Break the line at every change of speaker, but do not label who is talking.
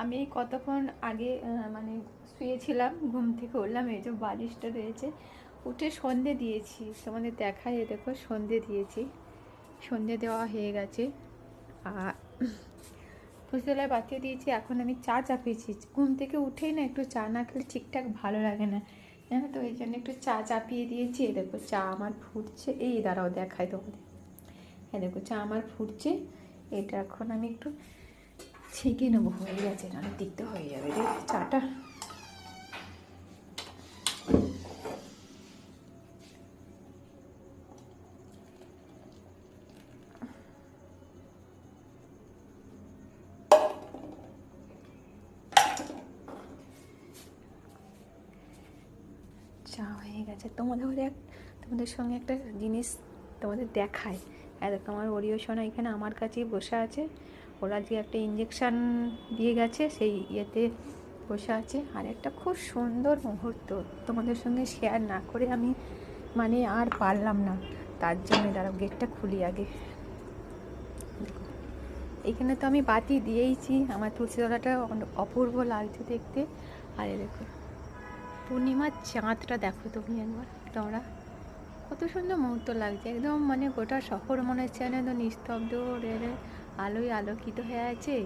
আমি এই কতক্ষণ আগে মানে শুয়েছিলাম, ঘুম থেকে উঠলাম, এই যে বালিশটা রয়েছে, উঠে সন্ধে দিয়েছি। তোমাদের দেখায়, দেখো সন্ধে দিয়েছি, সন্ধে দেওয়া হয়ে গেছে। আর ফুসলায় বাতিয়ে দিয়েছি। এখন আমি চা চাপিয়েছি। ঘুম থেকে উঠেই না একটু চা না খেলে ঠিকঠাক ভালো লাগে না, জানো তো, এই জন্য একটু চা চাপিয়ে দিয়েছি। এই দেখো চা আমার ফুটছে, এই দাঁড়াও দেখায় তোমাদের। হ্যাঁ দেখো চা আমার ফুটছে, এটা এখন আমি একটু ছেঁকে নেবো, হয়ে গেছে, নাহলে দিকতে হয়ে যাবে রে চাটা। চা হয়ে গেছে। তোমাদের সঙ্গে একটা জিনিস তোমাদের দেখায়। দেখো আমার ওরিও সোনা এখানে আমার কাছেই বসে আছে। ওরা যে একটা ইঞ্জেকশান দিয়ে গেছে, সেই ইয়েতে বসে আছে। আর একটা খুব সুন্দর মুহূর্ত তোমাদের সঙ্গে শেয়ার না করে আমি মানে আর পারলাম না, তার জন্য দাঁড়াও গেটটা খুলি আগে। এখানে তো আমি বাতি দিয়েইছি, আমার তুলসী তলাটা অপূর্ব লাগছে দেখতে। আর দেখো পূর্ণিমার চাঁদটা দেখো তুমি একবার, তোমরা কত সুন্দর মুহূর্ত লাগছে, একদম মানে গোটা শহর মনে হচ্ছে যেন একদম নিস্তব্ধ, আলোয় আলোকিত হয়ে আছে।